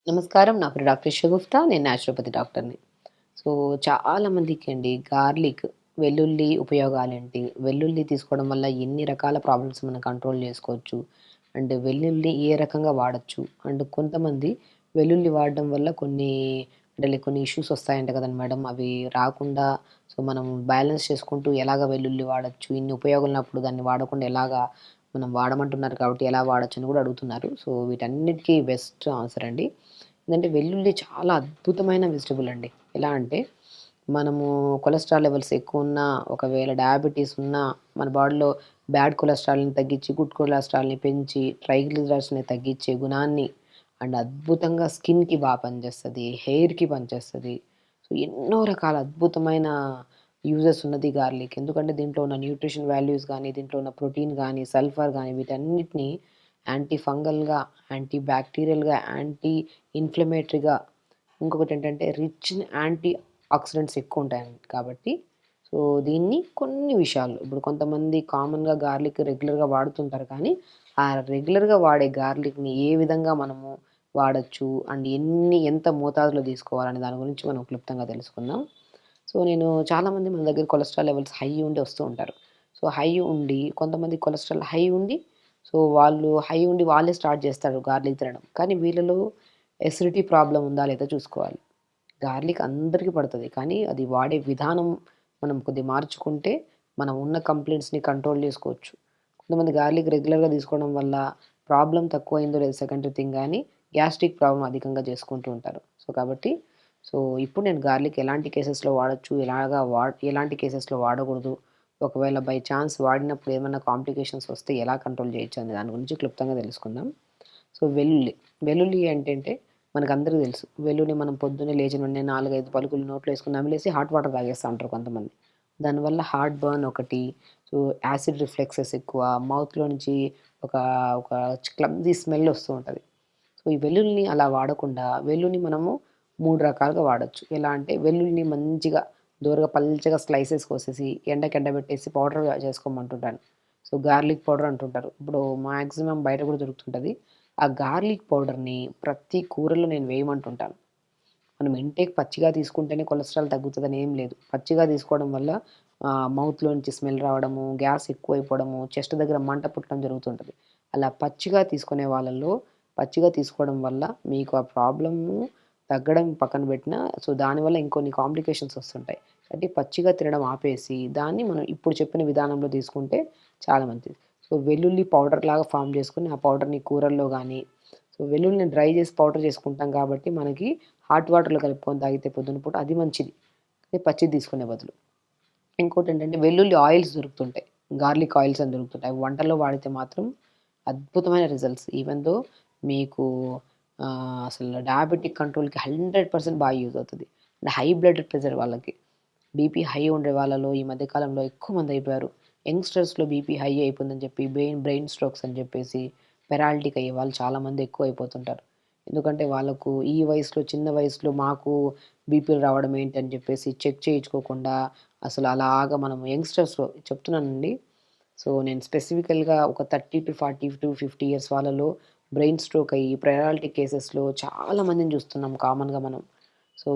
నమస్కారం. నా పేరు డాక్టర్ షగుఫ్తా. నేను న్యాచురోపతి డాక్టర్‌ని. సో, చాలా మందికండి గార్లిక్, వెల్లుల్లి ఉపయోగాలేంటి? వెల్లుల్లి తీసుకోవడం వల్ల ఎన్ని రకాల ప్రాబ్లమ్స్ మనం కంట్రోల్ చేసుకోవచ్చు? అండ్ వెల్లుల్లి ఏ రకంగా వాడొచ్చు? అండ్ కొంతమంది వెల్లుల్లి వాడడం వల్ల కొన్ని ఇష్యూస్ వస్తాయంట కదండీ మేడం! అవి రాకుండా మనం బ్యాలెన్స్ చేసుకుంటూ ఎలాగ వెల్లుల్లి వాడొచ్చు? ఇన్ని ఉపయోగాలున్నప్పుడు దాన్ని వాడకుండా ఎలాగా మనం వాడమంటున్నారు కాబట్టి ఎలా వాడొచ్చని కూడా అడుగుతున్నారు. సో, వీటన్నిటికి బెస్ట్ ఆన్సర్ అండి. ఏందంటే వెల్లుల్లి చాలా అద్భుతమైన వెజిటబుల్ అండి. ఎలా అంటే మనము కొలెస్ట్రాల్ లెవెల్స్ ఎక్కువున్నా, ఒకవేళ డయాబెటిస్ ఉన్నా, మన బాడీలో బ్యాడ్ కొలెస్ట్రాల్‌ని తగ్గించి, గుడ్ కొలెస్ట్రాల్‌ని పెంచి, ట్రైగ్లిజరైడ్స్‌ని తగ్గించే గుణాన్ని అండ్ అద్భుతంగా స్కిన్‌కి పనిచేస్తది. హెయిర్‌కి పనిచేస్తది. సో, ఎన్నో రకాల అద్భుతమైన యూజెస్ ఉన్నది గార్లిక్. ఎందుకంటే దీంట్లో ఉన్న న్యూట్రిషన్ వాల్యూస్ గానీ, దీంట్లో ఉన్న ప్రోటీన్ గానీ, సల్ఫర్ గానీ వీటన్నిటిని యాంటీ ఫంగల్‌గా, యాంటీ బ్యాక్టీరియల్‌గా, యాంటీ ఇన్‌ఫ్లమేటరీగా ఇంకొకటేంటంటే రిచ్ ఇన్ యాంటీ ఆక్సిడెంట్స్ ఎక్కువుంటాయండి. కాబట్టి దీన్ని కొన్ని విషయాల్లో ఇప్పుడు కొంతమంది కామన్‌గా గార్లిక్ రెగ్యులర్‌గా వాడుతుంటారు కానీ, ఆ రెగ్యులర్‌గా వాడే గార్లిక్‌ని ఏ విధంగా మనము వాడొచ్చు అండ్ ఎంత మోతాదులో తీసుకోవాలనే దాని గురించి మనం క్లుప్తంగా తెలుసుకుందాం. నేను చాలామంది మన దగ్గర కొలెస్ట్రాల్ లెవెల్స్ హై ఉండి వస్తూ ఉంటారు. హై ఉండి కొంతమంది కొలెస్ట్రాల్ హై ఉండి వాళ్ళు హై ఉండి వాళ్ళే స్టార్ట్ చేస్తారు గార్లిక్ తినడం. కానీ వీళ్ళలో ఎసిడిటీ ప్రాబ్లమ్ ఉందా లేదా చూసుకోవాలి. గార్లిక్ అందరికి పడతది. కానీ అది వాడే విధానం మనం కొద్దిగా మార్చుకుంటే మనం ఉన్న కంప్లెయింట్స్‌ని కంట్రోల్ చేసుకోవచ్చు. కొంతమంది గార్లిక్ రెగ్యులర్‌గా తీసుకోవడం వల్ల ప్రాబ్లమ్ తక్కువయిందో లేదో సెకండరీ థింగ్ గానీ గ్యాస్ట్రిక్ ప్రాబ్లమ్ అధికంగా చేసుకుంటూ ఉంటారు. కాబట్టి ఇప్పుడు నేను గార్లిక్ ఎలాంటి కేసెస్‌లో వాడొచ్చు, ఎలాంటి కేసెస్‌లో వాడకూడదు, ఒకవేళ బై ఛాన్స్ వాడినప్పుడు ఏమన్నా కాంప్లికేషన్స్ వస్తే ఎలా కంట్రోల్ చేయొచ్చు అనే దాని గురించి క్లుప్తంగా తెలుసుకుందాం. వెల్లుల్లి. వెల్లుల్లి ఏంటంటే మనకందరికి తెలుసు. వెల్లుల్లి మనం పొద్దున్నే లేచిన వెంటనే 4, 5 పలుకులు నోట్లో ఏసుకొని నమిలేసి హాట్ వాటర్ తాగేస్తా ఉంటారు కొంతమంది. దానివల్ల హార్ట్ బర్న్ ఒకటి, సో యాసిడ్ రిఫ్లెక్సెస్ ఎక్కువ, మౌత్‌లో నుంచి ఒక ఒక క్లమ్జీ స్మెల్ వస్తూ ఉంటది. ఈ వెల్లుల్లిని అలా వాడకుండా వెల్లుల్లిని మనము 3 రకాలుగా వాడొచ్చు. ఎలా అంటే వెల్లుల్లిని మంచిగా దోరగా పల్చగా స్లైసెస్ కోసేసి ఎండబెట్టేసి పౌడర్‌గా చేసుకోమంటుంటాను. గార్లిక్ పౌడర్ అంటుంటారు. ఇప్పుడు మాక్సిమం బయట కూడా దొరుకుతుంటది. ఆ గార్లిక్ పౌడర్‌ని ప్రతి కూరలో నేను వేయమంటుంటాను. మనం ఇంటేక్ పచ్చిగా తీసుకుంటేనే కొలెస్ట్రాల్ తగ్గుతదని ఏం లేదు. పచ్చిగా తీసుకోవడం వల్ల మౌత్‌లో నుంచి స్మెల్ రావడము, గ్యాస్ ఎక్కువైపోవడము, చెస్ట్ దగ్గర మంట పుట్టడం జరుగుతుంటది. అలా పచ్చిగా తీసుకునే వాళ్ళలో పచ్చిగా తీసుకోవడం వల్ల మీకు ఆ ప్రాబ్లము తగ్గడం పక్కన పెట్టినా, దానివల్ల ఇంకొన్ని కాంప్లికేషన్స్ వస్తుంటాయి. కాబట్టి పచ్చిగా తినడం ఆపేసి, దాన్ని మనం ఇప్పుడు చెప్పిన విధానంలో తీసుకుంటే చాలా మంచిది. వెల్లుల్లి పౌడర్‌లాగా ఫార్మ్ చేసుకొని, ఆ పౌడర్‌ని కూరల్లో గానీ, వెల్లుల్లిని డ్రై చేసి పౌడర్ చేసుకుంటాం కాబట్టి మనకి హాట్ వాటర్‌లో కలుపుకొని తాగితే పొద్దున పూట అది మంచిది. అదే పచ్చిది తీసుకునే బదులు. ఇంకోటేంటంటే వెల్లుల్లి ఆయిల్స్ దొరుకుతుంటాయి. గార్లిక్ ఆయిల్స్ అని దొరుకుతుంటాయి. అవి వంటల్లో వాడితే మాత్రం అద్భుతమైన రిజల్ట్స్. ఈవెన్ దో మీకు అసలు డయాబెటిక్ కంట్రోల్‌కి 100% బాగా యూజ్ అవుతది. అండ్ హై బ్లడ్ ప్రెషర్ వాళ్ళకి. బీపీ హై ఉండే వాళ్ళలో ఈ మధ్య కాలంలో ఎక్కువ మంది అయిపోయారు. యంగ్‌స్టర్స్‌లో బీపీ హై అయిపోయిందని చెప్పి బ్రెయిన్ స్ట్రోక్స్ అని చెప్పేసి పెరాలిటిక్ అయ్యే వాళ్ళు చాలామంది ఎక్కువైపోతుంటారు. ఎందుకంటే వాళ్ళకు ఈ వయసులో చిన్న వయసులో మాకు బీపీలు రావడం ఏంటని చెప్పేసి చెక్ చేయించుకోకుండా అసలు అలాగా మనం యంగ్‌స్టర్స్‌లో చెప్తున్నానండి. నేను స్పెసిఫికల్‌గా ఒక 30-40-50 ఇయర్స్ వాళ్ళలో బ్రెయిన్ స్ట్రోక్ అయ్యి పెరాలిటిక్ కేసెస్‌లో చాలా మందిని చూస్తున్నాం కామన్‌గా మనం.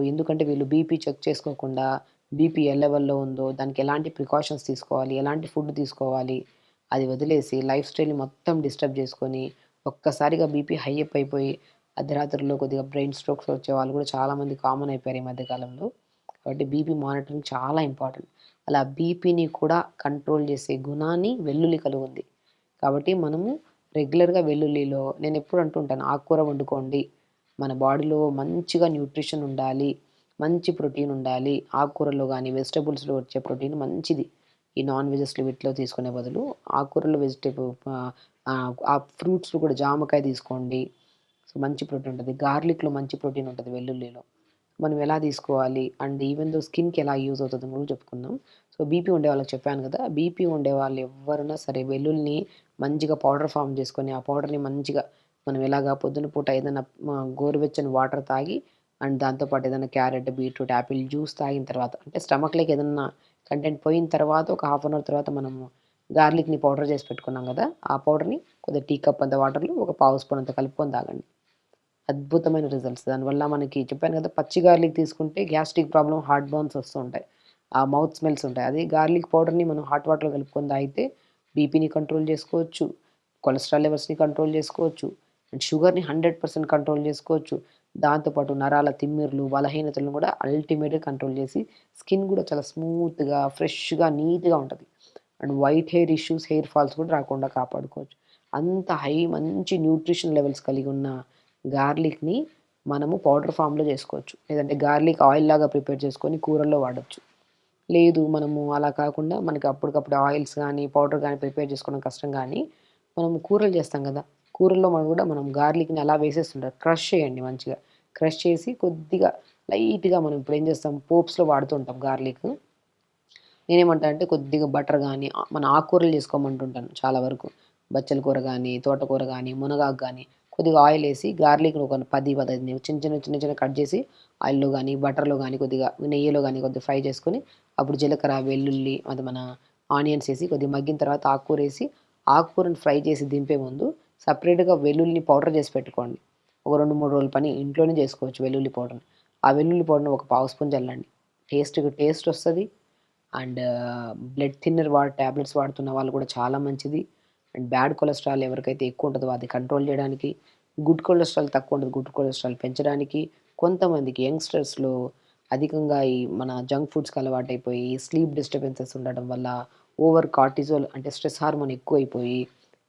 ఎందుకంటే వీళ్ళు బీపీ చెక్ చేసుకోకుండా బీపీ ఏ లెవెల్‌లో ఉందో, దానికి ఎలాంటి ప్రికాషన్స్ తీసుకోవాలి, ఎలాంటి ఫుడ్ తీసుకోవాలి, అది వదిలేసి లైఫ్ స్టైల్‌ని మొత్తం డిస్టర్బ్ చేసుకొని, ఒక్కసారిగా బీపీ హై అయిపోయి అర్ధరాత్రుల్లో కొద్దిగా బ్రెయిన్ స్ట్రోక్స్ వచ్చేవాళ్ళు కూడా చాలామంది కామన్ అయిపోయారు ఈ మధ్య కాలంలో. కాబట్టి బీపీ మానిటరింగ్ చాలా ఇంపార్టెంట్. అలా బీపీని కూడా కంట్రోల్ చేసే గుణాన్ని వెల్లుల్లి కలిగుంది. కాబట్టి మనము రెగ్యులర్‌గా వెల్లుల్లిలో నేనెప్పుడు అంటుంటాను ఆకుకూర వండుకోండి. మన బాడీలో మంచిగా న్యూట్రిషన్ ఉండాలి. మంచి ప్రోటీన్ ఉండాలి. ఆకుకూరల్లో గాని, వెజిటబుల్స్‌లో వచ్చే ప్రోటీన్ మంచిది. ఈ నాన్ వెజెస్‌లో వీటిలో తీసుకునే బదులు ఆకుకూరలు ఆ ఫ్రూట్స్‌లో కూడా జామకాయ తీసుకోండి. మంచి ప్రోటీన్ ఉంటది. గార్లిక్‌లో మంచి ప్రోటీన్ ఉంటది వెల్లుల్లిలో. మనం ఎలా తీసుకోవాలి అండ్ ఈవెన్ దో స్కిన్‌కి ఎలా యూజ్ అవుతదని కూడా చెప్పుకుందాం. బీపీ ఉండే వాళ్ళకి చెప్పాను కదా! బీపీ ఉండేవాళ్ళు ఎవ్వరైనా సరే వెల్లుల్లిని మంచిగా పౌడర్ ఫార్మ్ చేసుకొని, ఆ పౌడర్‌ని మంచిగా మనం ఎలాగా పొద్దున పూట ఏదైనా గోరువెచ్చని వాటర్ తాగి అండ్ దాంతో పాటు ఏదైనా క్యారెట్, బీట్రూట్, యాపిల్ జ్యూస్ తాగిన తర్వాత అంటే స్టమక్‌లోకి ఏదన్నా కంటెంట్ పోయిన తర్వాత ఒక హాఫ్ అన్ అవర్ తర్వాత మనము గార్లిక్‌ని పౌడర్ చేసి పెట్టుకున్నాం కదా! ఆ పౌడర్‌ని కొద్దిగా టీ కప్ అంత వాటర్‌లో ఒక పావు స్పూన్ అంత కలుపుకొని తాగండి. అద్భుతమైన రిజల్ట్స్. దానివల్ల మనకి చెప్పాను కదా! పచ్చి గార్లిక్ తీసుకుంటే గ్యాస్ట్రిక్ ప్రాబ్లమ్, హార్ట్ బర్న్స్ వస్తూ ఉంటాయి. ఆ మౌత్ స్మెల్స్ ఉంటాయి. అదే గార్లిక్ పౌడర్‌ని మనం హాట్ వాటర్‌లో కలుపుకొని తాగితే బీపీని కంట్రోల్ చేసుకోవచ్చు. కొలెస్ట్రాల్ లెవెల్స్‌ని కంట్రోల్ చేసుకోవచ్చు. అండ్ షుగర్‌ని 100% కంట్రోల్ చేసుకోవచ్చు. దాంతో పాటు నరాల తిమ్మిర్లు, బలహీనతలను కూడా అల్టిమేట్‌గా కంట్రోల్ చేసి స్కిన్ కూడా చాలా స్మూత్‌గా, ఫ్రెష్‌గా, నీట్‌గా ఉంటది. And white hair issues, hair falls కూడా రాకుండా కాపాడుకోవచ్చు. అంత మంచి న్యూట్రిషన్ లెవెల్స్ కలిగి ఉన్న గార్లిక్‌ని మనము పౌడర్ ఫామ్‌లో చేసుకోవచ్చు. లేదంటే గార్లిక్ ఆయిల్ లాగా ప్రిపేర్ చేసుకొని కూరల్లో వాడొచ్చు. లేదు మనము అలా కాకుండా మనకి అప్పటికప్పుడు ఆయిల్స్ గానీ, పౌడర్ గానీ ప్రిపేర్ చేసుకోవడం కష్టం గానీ, మనము కూరలు చేస్తాం గదా! కూరల్లో మనం గార్లిక్‌ని అలా వేసేస్తుంటారు. క్రష్ చేయండి మంచిగా. క్రష్ చేసి కొద్దిగా లైట్‌గా మనం ఇప్పుడేం చేస్తాం పోప్స్‌లో వాడుతూ ఉంటాం గార్లిక్. నేనేమంటా అంటే కొద్దిగా బటర్ గానీ, మన ఆకుకూరలు చేసుకోమంటుంటాను చాలా వరకు. బచ్చల కూర గానీ, తోటకూర గానీ, మునగాకు గానీ, కొద్దిగా ఆయిలేసి గార్లిక్‌ని ఒక 10, 15 చిన్న చిన్నగా కట్ చేసి ఆయిల్‌లో గానీ, బటర్‌లో గానీ, కొద్దిగా నెయ్యిలో గానీ కొద్దిగా ఫ్రై చేసుకొని, అప్పుడు జీలకర్ర, వెల్లుల్లి అది మన ఆనియన్స్ ఏసి కొద్దిగా మగ్గిన తర్వాత ఆకుకూరేసి, ఆకుకూరని ఫ్రై చేసి దింపే ముందు సెపరేట్‌గా వెల్లుల్లిని పౌడర్ చేసి పెట్టుకోండి. ఒక 2, 3 రోజుల పని ఇంట్లోనే చేసుకోవచ్చు వెల్లుల్లి పౌడర్‌ని. ఆ వెల్లుల్లి పౌడర్‌ని ఒక పావు స్పూన్ చల్లండి. టేస్టొస్తది. అండ్ బ్లడ్ థిన్నర్ టాబ్లెట్స్ వాడుతున్న వాళ్ళు కూడా చాలా మంచిది. అండ్ బ్యాడ్ కొలెస్ట్రాల్ ఎవరికైతే ఎక్కువ ఉంటదో అది కంట్రోల్ చేయడానికి, గుడ్ కొలెస్ట్రాల్ తక్కువ ఉంటది. గుడ్ కొలెస్ట్రాల్ పెంచడానికి, కొంతమందికి యంగ్‌స్టర్స్‌లో అధికంగా ఈ మన జంక్ ఫుడ్స్‌కి అలవాటైపోయి, స్లీప్ డిస్టర్బెన్సెస్ ఉండడం వల్ల, ఓవర్ కార్టిజోల్ అంటే స్ట్రెస్ హార్మోన్ ఎక్కువైపోయి,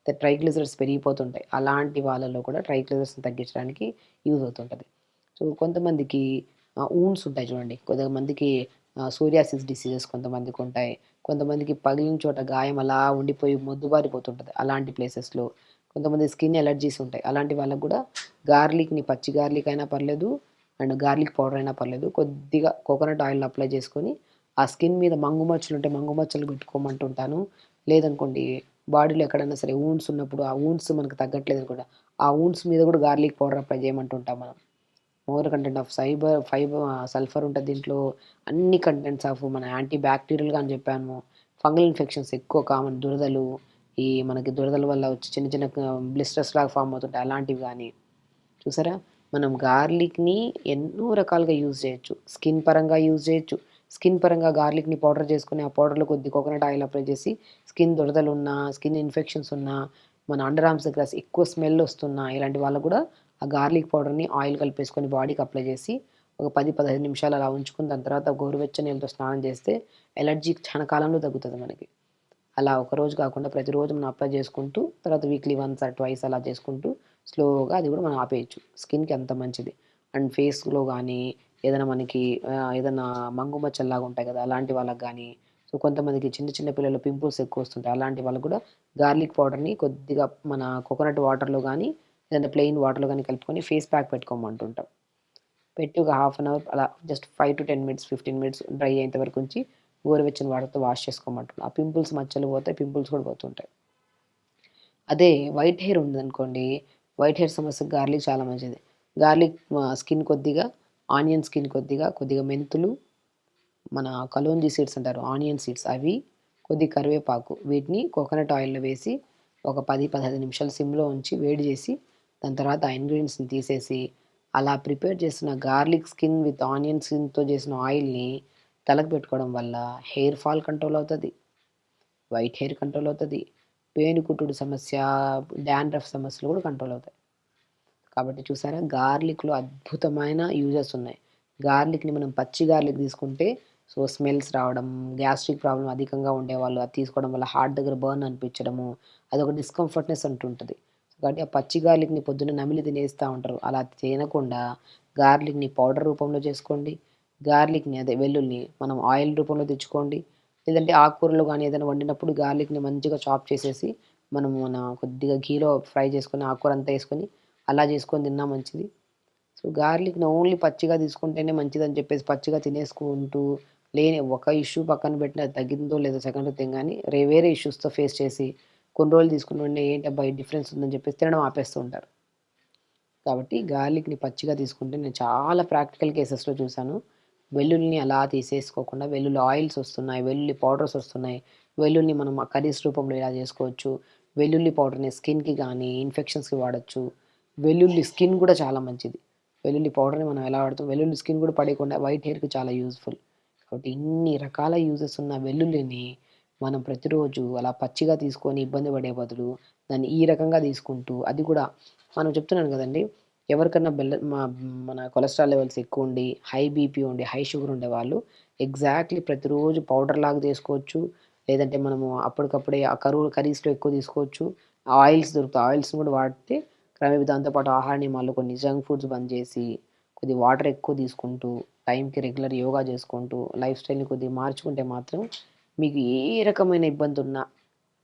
ట్రైగ్లిజరైడ్స్ పెరిగిపోతుంటాయి. అలాంటి వాళ్ళలో కూడా ట్రైగ్లిజరైడ్స్‌ని తగ్గించడానికి యూజ్ అవుతుంటది. సో, కొంతమందికి వూండ్స్ ఉంటాయి చూడండి. కొంతమందికి సోరియాసిస్ డిసీజెస్ కొంతమందికుంటాయి. కొంతమందికి పగిలిన చోట గాయం అలా ఉండిపోయి మొద్దుబారిపోతుంటది. అలాంటి ప్లేసెస్‌లో. కొంతమంది స్కిన్ ఎలర్జీస్ ఉంటాయి. అలాంటి వాళ్ళకి గూడా గార్లిక్‌ని పచ్చి గార్లిక్ అయినా పర్లేదు, అండ్ గార్లిక్ పౌడర్ అయినా పర్లేదు. కొద్దిగా కోకోనట్ ఆయిల్‌ని అప్లై చేసుకొని, ఆ స్కిన్ మీద మంగు మచ్చలుంటే మంగు మచ్చలు పెట్టుకోమంటుంటాను. లేదనుకోండి బాడీలో ఎక్కడైనా సరే వూండ్స్ ఉన్నప్పుడు, ఆ వూండ్స్ మనకు తగ్గట్లేదనుకోండి, ఆ వూండ్స్ మీద గూడా గార్లిక్ పౌడర్ అప్లై చేయమంటుంటాం మనం. మోర్ కంటెంట్ ఆఫ్ సల్ఫర్ ఉంటది దీంట్లో. అన్ని కంటెంట్స్ ఆఫ్ మన యాంటీ బ్యాక్టీరియల్‌గా అని చెప్పాను. ఫంగల్ ఇన్ఫెక్షన్స్ ఎక్కువ కామన్ దురదలు, ఈ మనకి దురదల వల్ల వచ్చి చిన్న చిన్న బ్లిస్టర్స్ లాగా ఫార్మ్ అవుతుంటాయి. అలాంటివి గానీ చూసారా? మనం గార్లిక్‌ని ఎన్నో రకాలుగా యూజ్ చేయొచ్చు. స్కిన్ పరంగా యూజ్ చేయొచ్చు. స్కిన్ పరంగా గార్లిక్‌ని పౌడర్ చేసుకొని, ఆ పౌడర్‌లో కొద్ది కోకోనట్ ఆయిల్ అప్లై చేసి, స్కిన్ దురదలున్నా, స్కిన్ ఇన్ఫెక్షన్స్ ఉన్నా, మన అండర్ ఆర్మ్స్ దగ్గర ఎక్కువ స్మెల్ ఒస్తున్నా, ఇలాంటి వాళ్ళకి గూడా ఆ గార్లిక్ పౌడర్‌ని ఆయిల్ కలిపేసుకొని బాడీకి అప్లై చేసి, ఒక 10, 15 నిమిషాలు అలా ఉంచుకొని, దాని తర్వాత గోరువెచ్చని నీళ్ళతో స్నానం చేస్తే, ఎలర్జీ క్షణకాలంలో తగ్గుతది మనకి. అలా ఒకరోజు కాకుండా ప్రతిరోజు మనం అప్లై చేసుకుంటూ, తర్వాత వీక్లీ వన్స్ ఆర్ ట్వైస్ అలా చేసుకుంటూ, స్లోగా అది కూడా మనం ఆపేయొచ్చు. స్కిన్‌కి అంత మంచిది. అండ్ ఫేస్‌లో గానీ, ఏదైనా మనకి ఏదన్నా మంగు మచ్చల్లాగా ఉంటాయి కదా! అలాంటి వాళ్ళకి గానీ, సో, కొంతమందికి చిన్న చిన్న పిల్లలు పింపుల్స్ ఎక్కువ వస్తుంటాయి. అలాంటి వాళ్ళకి కూడా గార్లిక్ పౌడర్‌ని కొద్దిగా మన కోకోనట్ వాటర్‌లో గానీ, లేదంటే ప్లెయిన్ వాటర్‌లో గానీ కలుపుకొని ఫేస్ ప్యాక్ పెట్టుకోమంటుంటాం. పెట్టి ఒక హాఫ్ అన్ అవర్ అలా జస్ట్ 5-10 మినిట్స్, 15 మినిట్స్ డ్రై అయ్యేంత వరకు ఉంచి, గోరువెచ్చని వాటర్‌తో వాష్ చేసుకోమంటున్నా. ఆ పింపుల్స్ మచ్చలు పోతాయి. పింపుల్స్ కూడా పోతుంటాయి. అదే వైట్ హెయిర్ ఉందనుకోండి, వైట్ హెయిర్ సమస్యకి గార్లిక్ చాలా మంచిది. గార్లిక్ స్కిన్ కొద్దిగా, ఆనియన్ స్కిన్ కొద్దిగా, కొద్దిగా మెంతులు, మన కలోంజీ సీడ్స్ అంటారు. ఆనియన్ సీడ్స్ అవి, కొద్దిగా కరివేపాకు వీటిని కోకోనట్ ఆయిల్‌లో వేసి ఒక 10, 15 నిమిషాలు సిమ్‌లో ఉంచి వేడి చేసి, దాని తర్వాత ఆ ఇంగ్రీడియెంట్స్‌ని తీసేసి, అలా ప్రిపేర్ చేసిన గార్లిక్ స్కిన్ విత్ ఆనియన్ స్కిన్‌తో చేసిన ఆయిల్‌ని తలకు పెట్టుకోవడం వల్ల హెయిర్ ఫాల్ కంట్రోల్ అవుతది. వైట్ హెయిర్ కంట్రోల్ అవుతది. పేనుకుట్టుడు సమస్య, డాండ్రఫ్ సమస్యలు కూడా కంట్రోల్ అవుతాయి. కాబట్టి చూసారా గార్లిక్‌లో అద్భుతమైన యూజెస్ ఉన్నాయి. గార్లిక్‌ని మనం పచ్చి గార్లిక్ తీసుకుంటే సో, స్మెల్స్ రావడం, గ్యాస్ట్రిక్ ప్రాబ్లమ్ అధికంగా ఉండేవాళ్ళు అది తీసుకోవడం వల్ల హార్ట్ దగ్గర బర్న్ అనిపించడము, అదొక డిస్కంఫర్ట్‌నెస్ అంటుంటది. కాబట్టి ఆ పచ్చి గార్లిక్‌ని పొద్దున్నే నమిలి తినేస్తా ఉంటారు. అలా తినకుండా గార్లిక్‌ని పౌడర్ రూపంలో చేసుకోండి. గార్లిక్‌ని అదే వెల్లుల్లిని మనం ఆయిల్ రూపంలో తెచ్చుకోండి. లేదంటే ఆకుకూరలు గానీ ఏదైనా వండినప్పుడు గార్లిక్‌ని మంచిగా చాప్ చేసేసి, మనము కొద్దిగా ఘీలో ఫ్రై చేసుకొని ఆకుకూర అంతా ఏసుకొని అలా చేసుకొని తిన్నా మంచిది. సో, గార్లిక్‌ని ఓన్లీ పచ్చిగా తీసుకుంటేనే మంచిదని చెప్పేసి పచ్చిగా తినేసుకుంటూ, లేని ఒక ఇష్యూ పక్కన పెట్టినా అది తగ్గిందో లేదో సెకండ్ థింగ్ గానీ, వేరే ఇష్యూస్‌తో ఫేస్ చేసి, కొన్ని రోజులు తీసుకున్న వెంటనే ఏంటబ్బా! ఈ డిఫరెన్స్ ఉందని చెప్పేసి తినడం ఆపేస్తూ ఉంటారు. కాబట్టి గార్లిక్‌ని పచ్చిగా తీసుకుంటే నేను చాలా ప్రాక్టికల్ కేసెస్‌లో చూసాను. వెల్లుల్లిని అలా తీసేసుకోకుండా వెల్లుల్లి ఆయిల్స్ వస్తున్నాయి. వెల్లుల్లి పౌడర్స్ వస్తున్నాయి. వెల్లుల్లిని మనం కర్రీస్ రూపంలో ఇలా చేసుకోవచ్చు. వెల్లుల్లి పౌడర్‌ని స్కిన్‌కి గానీ, ఇన్ఫెక్షన్స్‌కి వాడొచ్చు. వెల్లుల్లి స్కిన్ గూడా చాలా మంచిది. వెల్లుల్లి పౌడర్‌ని మనం ఎలా వాడతాం, వెల్లుల్లి స్కిన్ గూడా పడేయకుండా వైట్ హెయిర్‌కి చాలా యూజ్‌ఫుల్. కాబట్టి ఇన్ని రకాల యూజెస్ ఉన్న వెల్లుల్లిని మనం ప్రతిరోజు అలా పచ్చిగా తీసుకొని ఇబ్బంది పడే బదులు, దాన్ని ఈ రకంగా తీసుకుంటూ అది కూడా మనం చెప్తున్నాను గదండీ! ఎవరికన్నా మన కొలెస్ట్రాల్ లెవెల్స్ ఎక్కువుండి, హై బీపీ ఉండి, హై షుగర్ ఉండేవాళ్ళు ఎగ్జాక్ట్‌లీ ప్రతిరోజు పౌడర్‌లాగా చేసుకోవచ్చు. లేదంటే మనము అప్పటికప్పుడే ఆ కర్రీస్‌లో ఎక్కువ తీసుకోవచ్చు. ఆయిల్స్ దొరుకుతాయి. ఆయిల్స్‌ని కూడా వాడితే దాంతో పాటు ఆహార నియమాల్లో కొన్ని జంక్ ఫుడ్స్ బంద్ చేసి, కొద్దిగా వాటర్ ఎక్కువ తీసుకుంటూ, టైంకి రెగ్యులర్ యోగా చేసుకుంటూ, లైఫ్ స్టైల్‌ని కొద్దిగా మార్చుకుంటే మాత్రం మీకు ఏ రకమైన ఇబ్బందున్నా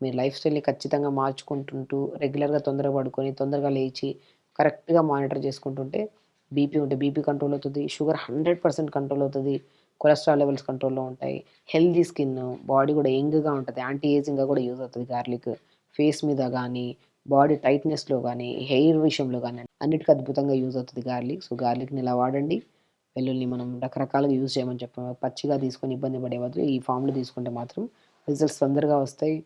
మీరు లైఫ్ స్టైల్‌ని ఖచ్చితంగా మార్చుకుంటుంటూ, రెగ్యులర్‌గా తొందరగా పడుకొని, తొందరగా లేచి, కరెక్ట్‌గా మానిటర్ చేసుకుంటుంటే బీపీ ఉంటే బీపీ కంట్రోల్ అవుతది. షుగర్ 100% కంట్రోల్ అవుతది. కొలెస్ట్రాల్ లెవెల్స్ కంట్రోల్‌లో ఉంటాయి. హెల్తీ స్కిన్, బాడీ కూడా యంగ్‌గా ఉంటది. యాంటీ ఏజింగ్‌గా కూడా యూజ్ అవుతది గార్లిక్. ఫేస్ మీద గానీ, బాడీ టైట్‌నెస్‌లో గానీ, హెయిర్ విషయంలో గానీ అన్నిటికి అద్భుతంగా యూజ్ అవుతది గార్లిక్. సో, గార్లిక్‌ని ఇలా వాడండి. వెల్లుల్లిని మనం రకరకాలుగా యూజ్ చేయమని చెప్పాము. పచ్చిగా తీసుకొని ఇబ్బంది పడే బదులు ఈ ఫార్మ్‌లో తీసుకుంటే మాత్రం రిజల్ట్స్ తొందరగా వస్తాయి.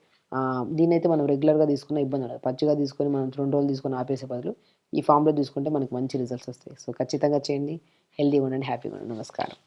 దీన్నైతే మనం రెగ్యులర్‌గా తీసుకున్న ఇబ్బంది ఉండదు. పచ్చిగా తీసుకొని మనం 2 రోజులు తీసుకొని ఆపేసే బదులు ఈ ఫార్మ్‌లో తీసుకుంటే మనకు మంచి రిజల్ట్స్ వస్తాయి. సో, ఖచ్చితంగా చేయండి. హెల్తీగా ఉండండి. హ్యాపీగా ఉండండి. నమస్కారం.